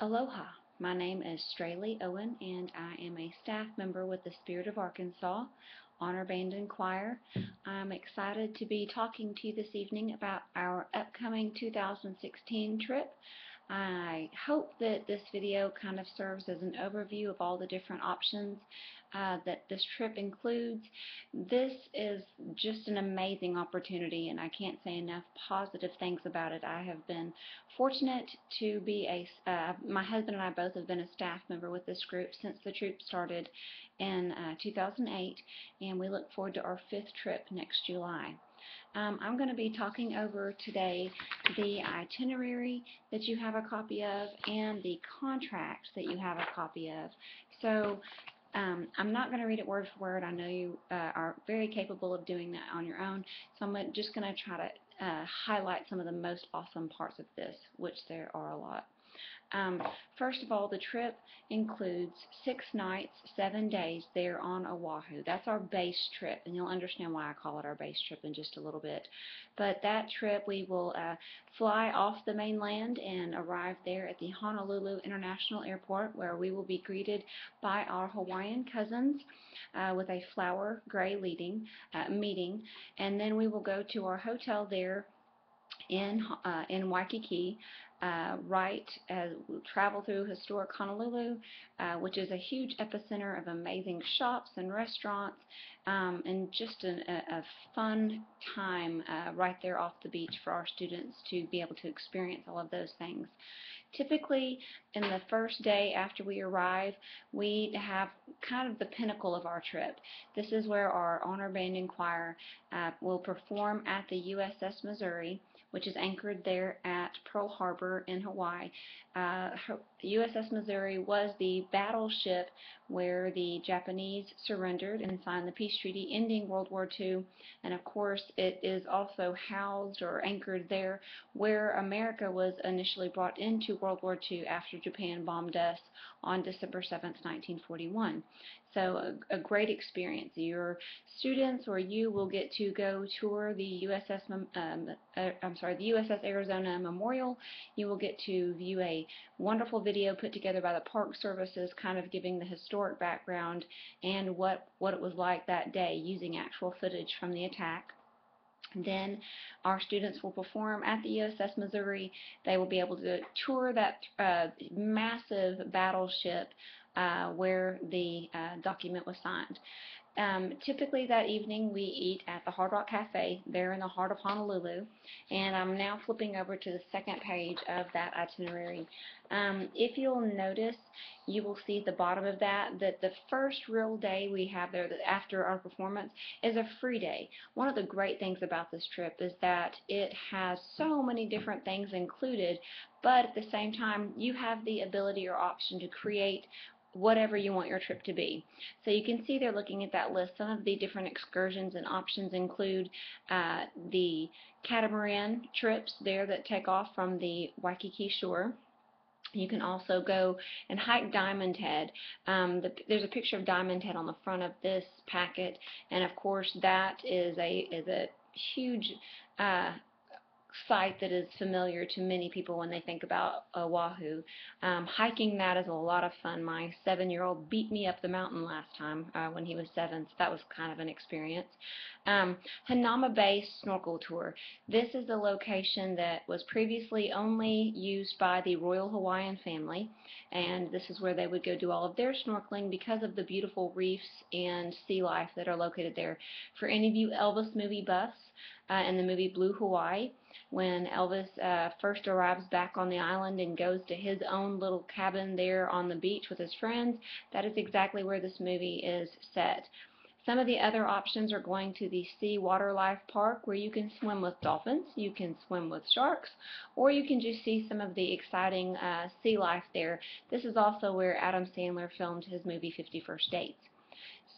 Aloha. My name is Straley Owen, and I am a staff member with the Spirit of Arkansas Honor Band and Choir. I'm excited to be talking to you this evening about our upcoming 2016 trip. I hope that this video kind of serves as an overview of all the different options that this trip includes. This is just an amazing opportunity, and I can't say enough positive things about it. I have been fortunate to be my husband and I both have been a staff member with this group since the troop started in 2008, and we look forward to our 5th trip next July. I'm going to be talking over today the itinerary that you have a copy of and the contract that you have a copy of. So I'm not going to read it word for word. I know you are very capable of doing that on your own, so I'm just going to try to highlight some of the most awesome parts of this, which there are a lot. First of all, the trip includes 6 nights, 7 days there on Oahu. That's our base trip, and you'll understand why I call it our base trip in just a little bit. But that trip, we will fly off the mainland and arrive there at the Honolulu International Airport, where we will be greeted by our Hawaiian cousins with a flower gray meeting, and then we will go to our hotel there in Waikiki, right as we travel through historic Honolulu, which is a huge epicenter of amazing shops and restaurants, and just a fun time right there off the beach for our students to be able to experience all of those things. Typically, in the first day after we arrive, we have kind of the pinnacle of our trip. This is where our Honor Band and Choir will perform at the USS Missouri, which is anchored there at Pearl Harbor in Hawaii. USS Missouri was the battleship where the Japanese surrendered and signed the peace treaty ending World War II, and of course it is also housed or anchored there where America was initially brought into World War II after Japan bombed us on December 7th, 1941. So a great experience. Your students or you will get to go tour the USS Arizona Memorial. You will get to view a wonderful video put together by the Park Services, kind of giving the historic background and what it was like that day using actual footage from the attack. Then our students will perform at the USS Missouri. They will be able to tour that massive battleship where the document was signed. Typically that evening we eat at the Hard Rock Cafe there in the heart of Honolulu, and I'm now flipping over to the second page of that itinerary. If you'll notice, you will see at the bottom of that the first real day we have there after our performance is a free day. One of the great things about this trip is that it has so many different things included, but at the same time you have the ability or option to create whatever you want your trip to be. So you can see they're looking at that list. Some of the different excursions and options include the catamaran trips there that take off from the Waikiki shore. You can also go and hike Diamond Head. There's a picture of Diamond Head on the front of this packet, and of course that is a huge site that is familiar to many people when they think about Oahu. Hiking that is a lot of fun. My 7-year-old beat me up the mountain last time when he was 7, so that was kind of an experience. Hanauma Bay Snorkel Tour. This is the location that was previously only used by the Royal Hawaiian family, and this is where they would go do all of their snorkeling because of the beautiful reefs and sea life that are located there. For any of you Elvis movie buffs, in the movie Blue Hawaii, when Elvis first arrives back on the island and goes to his own little cabin there on the beach with his friends, that is exactly where this movie is set. Some of the other options are going to the Sea Water Life Park, where you can swim with dolphins, you can swim with sharks, or you can just see some of the exciting sea life there. This is also where Adam Sandler filmed his movie 50 First Dates.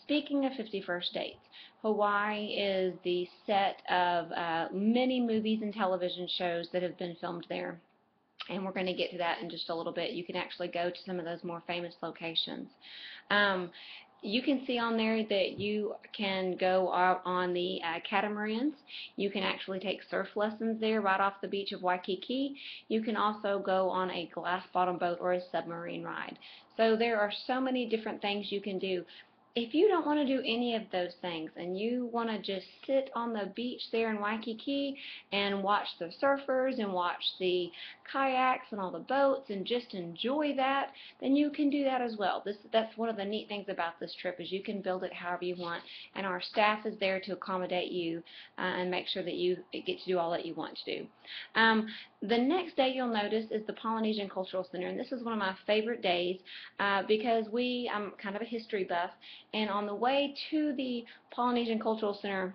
Speaking of 50 First Dates, Hawaii is the set of many movies and television shows that have been filmed there, and we're going to get to that in just a little bit. You can actually go to some of those more famous locations. You can see on there that you can go out on the catamarans. You can actually take surf lessons there right off the beach of Waikiki. You can also go on a glass bottom boat or a submarine ride. So there are so many different things you can do. If you don't want to do any of those things and you want to just sit on the beach there in Waikiki and watch the surfers and watch the kayaks and all the boats and just enjoy that, then you can do that as well. That's one of the neat things about this trip, is you can build it however you want, and our staff is there to accommodate you and make sure that you get to do all that you want to do. The next day you'll notice is the Polynesian Cultural Center, and this is one of my favorite days because I'm kind of a history buff, and on the way to the Polynesian Cultural Center,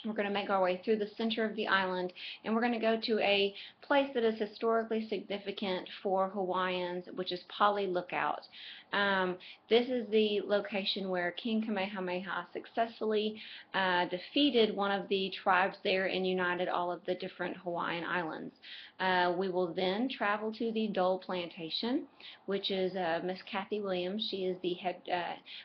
we're going to make our way through the center of the island, and we're going to go to a place that is historically significant for Hawaiians, which is Pali Lookout. This is the location where King Kamehameha successfully defeated one of the tribes there and united all of the different Hawaiian islands. We will then travel to the Dole Plantation, which is Miss Kathy Williams. She is the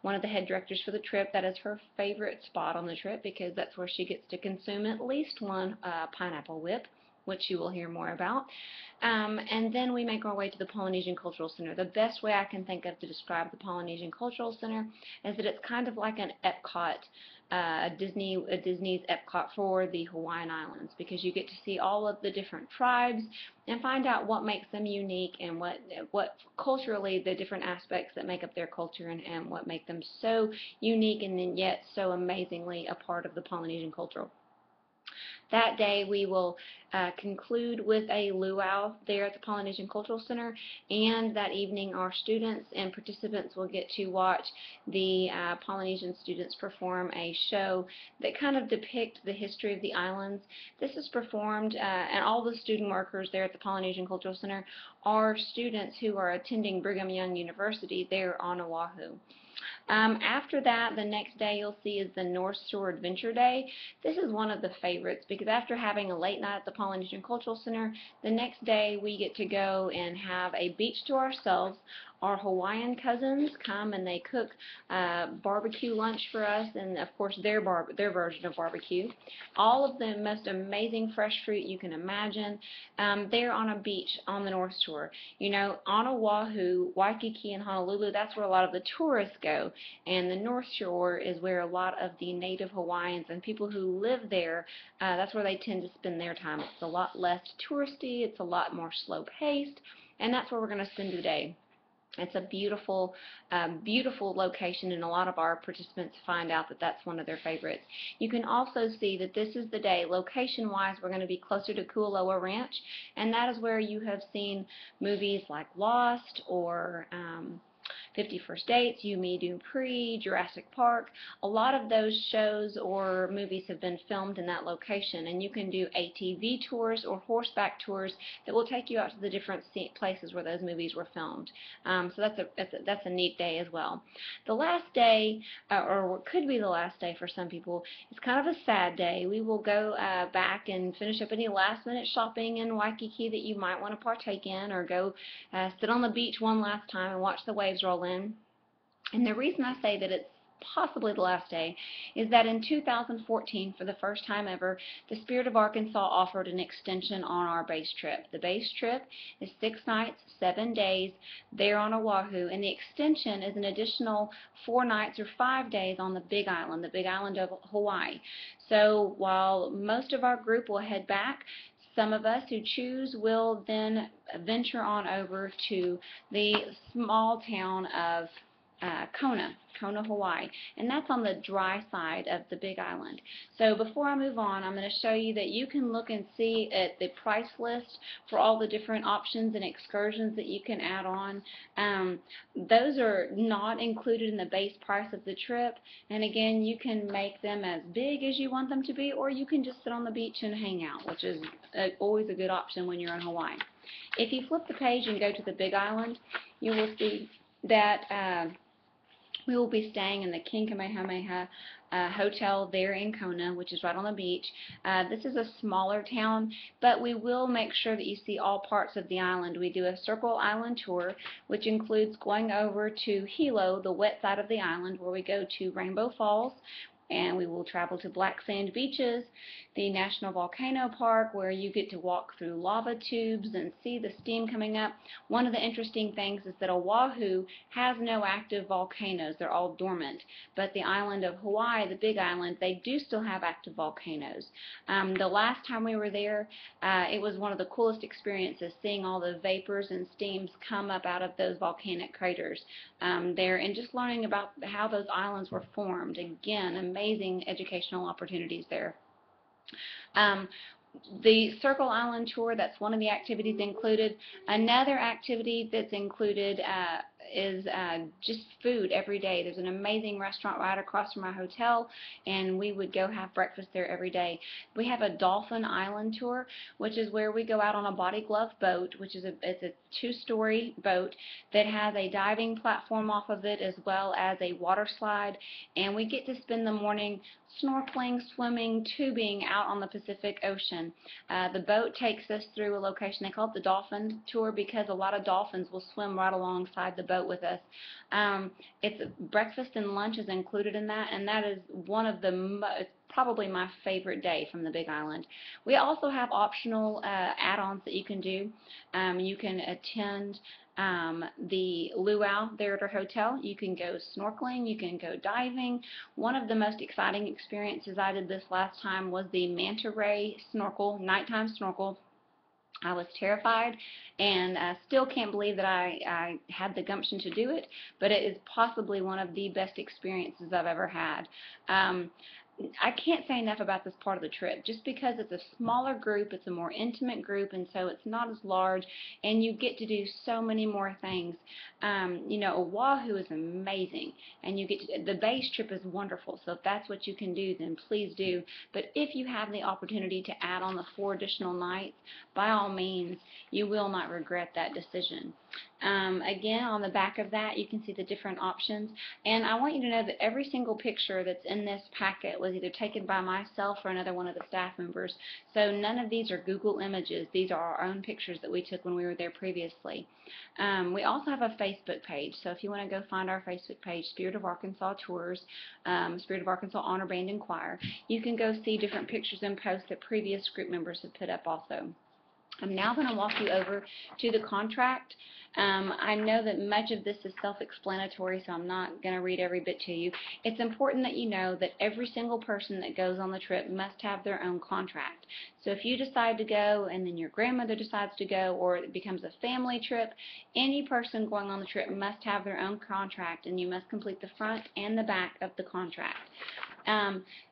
one of the head directors for the trip. That is her favorite spot on the trip because that's where she gets to consume at least one pineapple whip, which you will hear more about. And then we make our way to the Polynesian Cultural Center. The best way I can think of to describe the Polynesian Cultural Center is that it's kind of like an Epcot, Disney's Epcot for the Hawaiian Islands, because you get to see all of the different tribes and find out what makes them unique and what culturally the different aspects that make up their culture and what make them so unique and then yet so amazingly a part of the Polynesian culture. That day we will conclude with a luau there at the Polynesian Cultural Center, and that evening our students and participants will get to watch the Polynesian students perform a show that kind of depicts the history of the islands. This is performed, and all the student workers there at the Polynesian Cultural Center are students who are attending Brigham Young University there on Oahu. After that, the next day you'll see is the North Shore Adventure Day. This is one of the favorites because after having a late night at the Polynesian Cultural Center, the next day we get to go and have a beach to ourselves. Our Hawaiian cousins come and they cook barbecue lunch for us, and of course their version of barbecue. All of the most amazing fresh fruit you can imagine. They're on a beach on the North Shore. You know, on Oahu, Waikiki, and Honolulu, that's where a lot of the tourists go, and the North Shore is where a lot of the native Hawaiians and people who live there, that's where they tend to spend their time. It's a lot less touristy, it's a lot more slow-paced, and that's where we're going to spend the day. It's a beautiful, beautiful location, and a lot of our participants find out that that's one of their favorites. You can also see that this is the day, location-wise, we're going to be closer to Kualoa Ranch, and that is where you have seen movies like Lost or 50 First Dates, You, Me, Dupree, Jurassic Park. A lot of those shows or movies have been filmed in that location, and you can do ATV tours or horseback tours that will take you out to the different places where those movies were filmed. So that's a neat day as well. The last day, or what could be the last day for some people, is kind of a sad day. We will go back and finish up any last-minute shopping in Waikiki that you might want to partake in, or go sit on the beach one last time and watch the waves roll in. And the reason I say that it's possibly the last day is that in 2014, for the first time ever, the Spirit of Arkansas offered an extension on our base trip. The base trip is 6 nights, 7 days there on Oahu, and the extension is an additional 4 nights or 5 days on the Big Island of Hawaii. So while most of our group will head back, some of us who choose will then venture on over to the small town of Kona, Hawaii, and that's on the dry side of the Big Island. So before I move on, I'm going to show you that you can look and see at the price list for all the different options and excursions that you can add on. Those are not included in the base price of the trip, and again, you can make them as big as you want them to be, or you can just sit on the beach and hang out, which is always a good option when you're in Hawaii. If you flip the page and go to the Big Island, you will see that We will be staying in the King Kamehameha Hotel there in Kona, which is right on the beach. This is a smaller town, but we will make sure that you see all parts of the island. We do a Circle Island tour, which includes going over to Hilo, the wet side of the island, where we go to Rainbow Falls, and we will travel to Black Sand Beaches, the National Volcano Park, where you get to walk through lava tubes and see the steam coming up. One of the interesting things is that Oahu has no active volcanoes. They're all dormant. But the island of Hawaii, the Big Island, they do still have active volcanoes. The last time we were there, it was one of the coolest experiences, seeing all the vapors and steams come up out of those volcanic craters there, and just learning about how those islands were formed. Again, amazing educational opportunities there. Um, the Circle Island tour, that's one of the activities included. Another activity that's included is just food every day. There's an amazing restaurant right across from our hotel, and we would go have breakfast there every day. We have a Dolphin Island tour, which is where we go out on a body glove boat, which is it's a two-story boat that has a diving platform off of it as well as a water slide, and we get to spend the morning snorkeling, swimming, tubing out on the Pacific Ocean. The boat takes us through a location, they call it the Dolphin Tour, because a lot of dolphins will swim right alongside the boat with us. It's breakfast and lunch is included in that, and that is one of the probably my favorite day from the Big Island. We also have optional add-ons that you can do. You can attend the luau there at our hotel. You can go snorkeling, you can go diving. One of the most exciting experiences I did this last time was the manta ray snorkel, nighttime snorkel. I was terrified, and I still can't believe that I had the gumption to do it, but it is possibly one of the best experiences I've ever had. I can't say enough about this part of the trip. Just because it's a smaller group, it's a more intimate group, and so it's not as large, and you get to do so many more things. You know, Oahu is amazing, and you get to, the base trip is wonderful, so if that's what you can do, then please do. But if you have the opportunity to add on the 4 additional nights, by all means, you will not regret that decision. Again, on the back of that, you can see the different options, and I want you to know that every single picture that's in this packet was either taken by myself or another one of the staff members, so none of these are Google images. These are our own pictures that we took when we were there previously. We also have a Facebook page, so if you want to go find our Facebook page, Spirit of Arkansas Tours, Spirit of Arkansas Honor Band and Choir, you can go see different pictures and posts that previous group members have put up also. I'm now going to walk you over to the contract. I know that much of this is self-explanatory, so I'm not going to read every bit to you. It's important that you know that every single person that goes on the trip must have their own contract. So if you decide to go and then your grandmother decides to go, or it becomes a family trip, any person going on the trip must have their own contract, and you must complete the front and the back of the contract.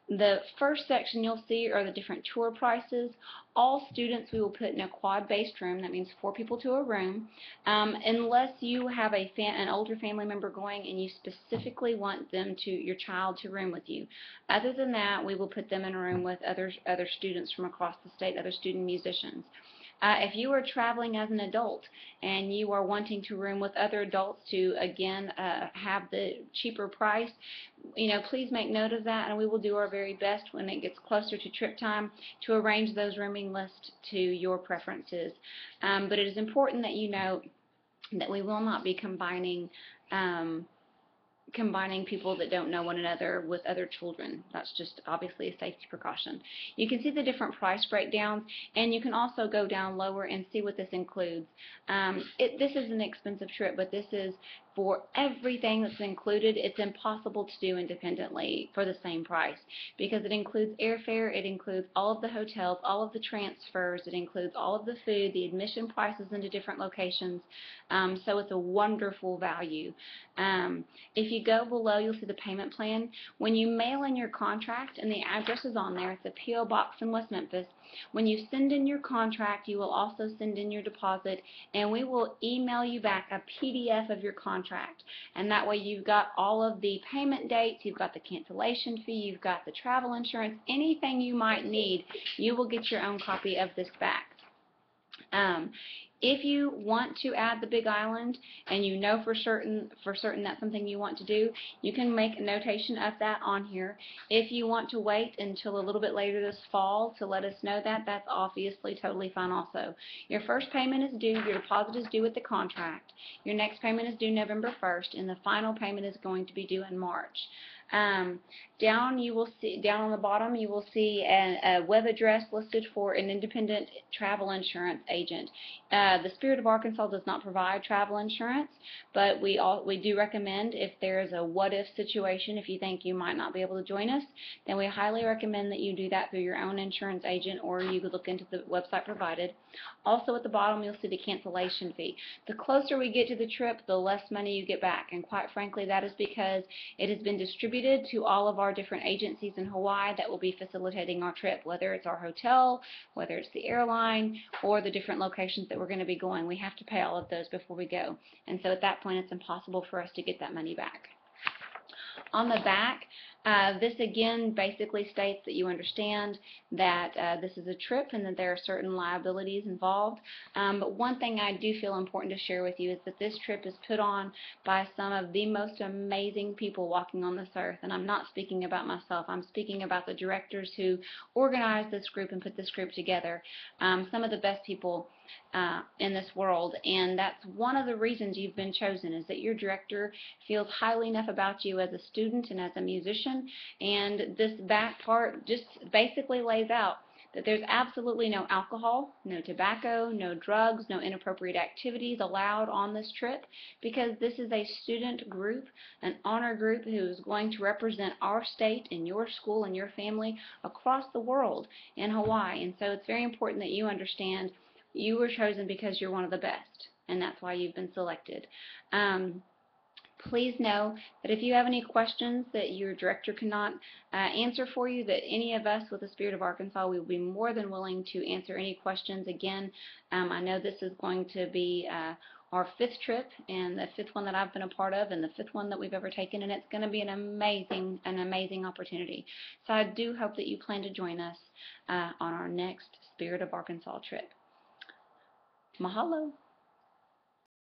The first section you'll see are the different tour prices. All students we will put in a quad-based room. That means 4 people to a room, unless you have an older family member going and you specifically want your child to room with you. Other than that, we will put them in a room with other students from across the state, other student musicians. If you are traveling as an adult and you are wanting to room with other adults to, again, have the cheaper price, please make note of that, and we will do our very best when it gets closer to trip time to arrange those rooming lists to your preferences. But it is important that you know that we will not be combining people that don't know one another with other children. That's just obviously a safety precaution. You can see the different price breakdowns, and you can also go down lower and see what this includes. This is an expensive trip, but this is for everything that's included. It's impossible to do independently for the same price, because it includes airfare, it includes all of the hotels, all of the transfers, it includes all of the food, the admission prices into different locations. So it's a wonderful value. If you go below, you'll see the payment plan. When you mail in your contract, and the address is on there, it's a P.O. Box in West Memphis. When you send in your contract, you will also send in your deposit, and we will email you back a PDF of your contract. And that way you've got all of the payment dates, you've got the cancellation fee, you've got the travel insurance, anything you might need, you will get your own copy of this back. If you want to add the Big Island and you know for certain that's something you want to do, you can make a notation of that on here. If you want to wait until a little bit later this fall to let us know that, that's obviously totally fine also. Your first payment is due, your deposit is due with the contract. Your next payment is due November 1st, and the final payment is going to be due in March. Down on the bottom you will see a web address listed for an independent travel insurance agent. The Spirit of Arkansas does not provide travel insurance, but we do recommend, if there is a what if situation, if you think you might not be able to join us, then we highly recommend that you do that through your own insurance agent, or you could look into the website provided. Also at the bottom you'll see the cancellation fee. The closer we get to the trip, the less money you get back, and quite frankly that is because it has been distributed to all of our different agencies in Hawaii that will be facilitating our trip, whether it's our hotel, whether it's the airline, or the different locations that we're going to be going. We have to pay all of those before we go, and so at that point it's impossible for us to get that money back. On the back, this again basically states that you understand that this is a trip and that there are certain liabilities involved. But one thing I do feel important to share with you is that this trip is put on by some of the most amazing people walking on this earth. And I'm not speaking about myself. I'm speaking about the directors who organized this group and put this group together. Some of the best people in this world, and that's one of the reasons you've been chosen, is that your director feels highly enough about you as a student and as a musician. And this back part just basically lays out that there's absolutely no alcohol, no tobacco, no drugs, no inappropriate activities allowed on this trip, because this is a student group, an honor group who is going to represent our state and your school and your family across the world in Hawaii. And so it's very important that you understand you were chosen because you're one of the best, and that's why you've been selected. Please know that if you have any questions that your director cannot answer for you, that any of us with the Spirit of Arkansas, we will be more than willing to answer any questions. Again, I know this is going to be our 5th trip, and the 5th one that I've been a part of, and the 5th one that we've ever taken, and it's going to be an amazing opportunity. So I do hope that you plan to join us on our next Spirit of Arkansas trip. Mahalo.